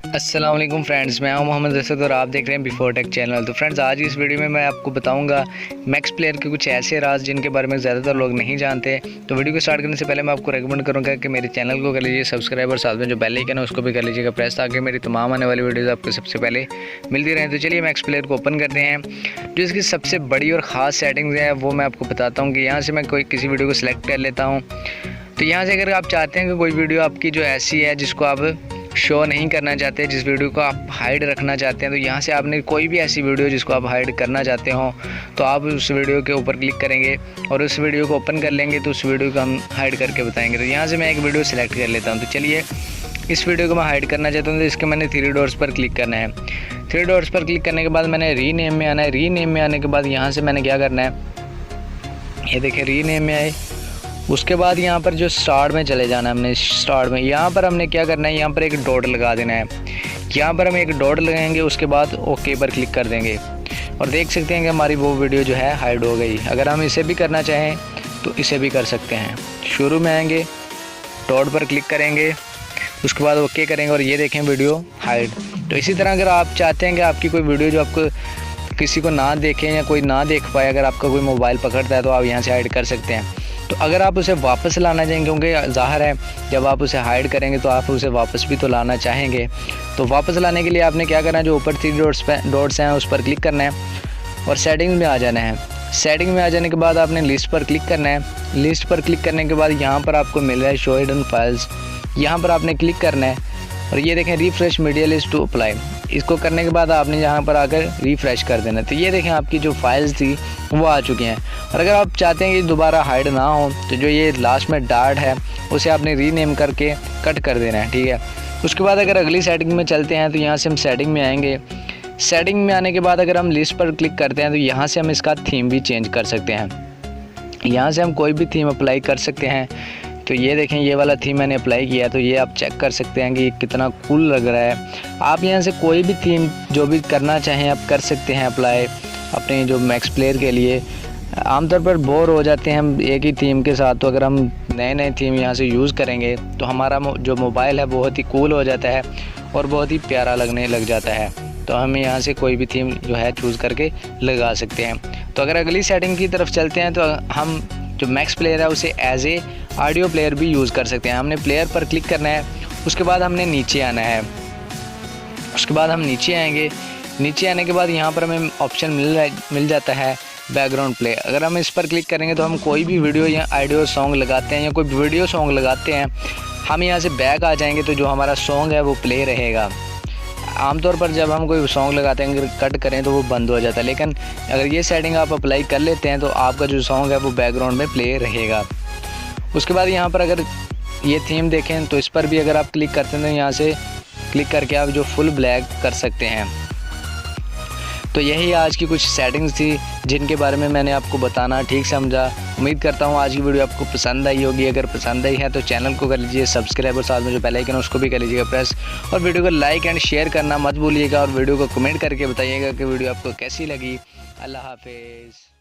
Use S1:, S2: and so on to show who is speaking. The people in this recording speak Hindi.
S1: अस्सलाम वालेकुम फ्रेंड्स, मैं हूं मोहम्मद असद और आप देख रहे हैं बिफोर टेक चैनल। तो फ्रेंड्स, आज की इस वीडियो में मैं आपको बताऊंगा मैक्स प्लेयर के कुछ ऐसे राज जिनके बारे में ज़्यादातर लोग नहीं जानते। तो वीडियो को स्टार्ट करने से पहले मैं आपको रेकमेंड करूंगा कि मेरे चैनल को कर लीजिए सब्सक्राइब और साथ में जो बेल आइकन है उसको भी कर लीजिएगा प्रेस, ताकि मेरी तमाम आने वाली वीडियोज़ आपको सबसे पहले मिलती रहें। तो चलिए मैक्स प्लेयर को ओपन करते हैं। जो इसकी सबसे बड़ी और ख़ास सेटिंग्स है वो मैं आपको बताता हूँ कि यहाँ से मैं किसी वीडियो को सिलेक्ट कर लेता हूँ। तो यहाँ से अगर आप चाहते हैं कि कोई वीडियो आपकी जो ऐसी है जिसको आप शो नहीं करना चाहते, जिस वीडियो को आप हाइड रखना चाहते हैं, तो यहाँ से आपने कोई भी ऐसी वीडियो जिसको आप हाइड करना चाहते हो तो आप उस वीडियो के ऊपर क्लिक करेंगे और उस वीडियो को ओपन कर लेंगे तो उस वीडियो को हम हाइड करके बताएंगे। तो यहाँ से मैं एक वीडियो सेलेक्ट कर लेता हूँ। तो चलिए, इस वीडियो को मैं हाइड करना चाहता हूँ तो इसके मैंने 3 डॉट्स पर क्लिक करना है। 3 डॉट्स पर क्लिक करने के बाद मैंने रीनेम में आना है। रीनेम में आने के बाद यहाँ से मैंने क्या करना है, ये देखिए रीनेम में आए। उसके बाद यहाँ पर जो स्टार्ट में चले जाना है हमने, स्टार्ट में यहाँ पर हमने क्या करना है, यहाँ पर एक डॉट लगा देना है। यहाँ पर हम एक डॉट लगाएंगे, उसके बाद ओके पर क्लिक कर देंगे और देख सकते हैं कि हमारी वो वीडियो जो है हाइड हो गई। अगर हम इसे भी करना चाहें तो इसे भी कर सकते हैं। शुरू में आएंगे, डॉट पर क्लिक करेंगे, उसके बाद ओके करेंगे और ये देखें वीडियो हाइड। तो इसी तरह अगर आप चाहते हैं कि आपकी कोई वीडियो जो आपको किसी को ना देखें या कोई ना देख पाए, अगर आपका कोई मोबाइल पकड़ता है तो आप यहाँ से हाइड कर सकते हैं। तो अगर आप उसे वापस लाना चाहेंगे, क्योंकि ज़ाहिर है जब आप उसे हाइड करेंगे तो आप उसे वापस भी तो लाना चाहेंगे, तो वापस लाने के लिए आपने क्या करना है, जो ऊपर 3 डॉट्स हैं उस पर क्लिक करना है और सेटिंग में आ जाना है। सेटिंग में आ जाने के बाद आपने लिस्ट पर क्लिक करना है। लिस्ट पर क्लिक करने के बाद यहाँ पर आपको मिल रहा है शो हिडन फाइल्स, यहाँ पर आपने क्लिक करना है और ये देखें refresh media list to apply. इसको करने के बाद आपने यहाँ पर आकर रिफ़्रेश कर देना। तो ये देखें आपकी जो फाइल्स थी वो आ चुकी हैं। और अगर आप चाहते हैं कि दोबारा हाइड ना हो तो जो ये लास्ट में डार्ट है उसे आपने रीनेम करके कट कर देना है, ठीक है। उसके बाद अगर अगली सेटिंग में चलते हैं तो यहाँ से हम सेटिंग में आएंगे। सेटिंग में आने के बाद अगर हम लिस्ट पर क्लिक करते हैं तो यहाँ से हम इसका थीम भी चेंज कर सकते हैं। यहाँ से हम कोई भी थीम अप्लाई कर सकते हैं। तो ये देखें ये वाला थीम मैंने अप्लाई किया, तो ये आप चेक कर सकते हैं कि ये कितना कूल लग रहा है। आप यहाँ से कोई भी थीम जो भी करना चाहें आप कर सकते हैं अप्लाई अपने जो मैक्स प्लेयर के लिए। आमतौर पर बोर हो जाते हैं हम एक ही थीम के साथ, तो अगर हम नए नए थीम यहाँ से यूज़ करेंगे तो हमारा जो मोबाइल है बहुत ही कूल हो जाता है और बहुत ही प्यारा लगने लग जाता है। तो हम यहाँ से कोई भी थीम जो है चूज़ करके लगा सकते हैं। तो अगर अगली सेटिंग की तरफ चलते हैं तो हम जो मैक्स प्लेयर है उसे एज ए ऑडियो प्लेयर भी यूज़ कर सकते हैं। हमने प्लेयर पर क्लिक करना है, उसके बाद हमने नीचे आना है। उसके बाद हम नीचे आएंगे। नीचे आने के बाद यहाँ पर हमें ऑप्शन मिल जाता है बैकग्राउंड प्ले। अगर हम इस पर क्लिक करेंगे तो हम कोई भी वीडियो या ऑडियो सॉन्ग लगाते हैं या कोई वीडियो सॉन्ग लगाते हैं, हम यहाँ से बैक आ जाएंगे तो जो हमारा सॉन्ग है वो प्ले रहेगा। आमतौर पर जब हम कोई सॉन्ग लगाते हैं अगर कट करें तो वो बंद हो जाता है, लेकिन अगर ये सेटिंग आप अप्लाई कर लेते हैं तो आपका जो सॉन्ग है वो बैकग्राउंड में प्ले रहेगा। उसके बाद यहाँ पर अगर ये थीम देखें तो इस पर भी अगर आप क्लिक करते हैं तो यहाँ से क्लिक करके आप जो फुल ब्लैक कर सकते हैं। तो यही आज की कुछ सेटिंग्स थी जिनके बारे में मैंने आपको बताना ठीक समझा। उम्मीद करता हूँ आज की वीडियो आपको पसंद आई होगी। अगर पसंद आई है तो चैनल को कर लीजिए सब्सक्राइब और साथ में जो बेल आइकन है उसको भी कर लीजिएगा प्रेस, और वीडियो को लाइक एंड शेयर करना मत भूलिएगा और वीडियो को कमेंट करके बताइएगा कि वीडियो आपको कैसी लगी। अल्लाह हाफिज़।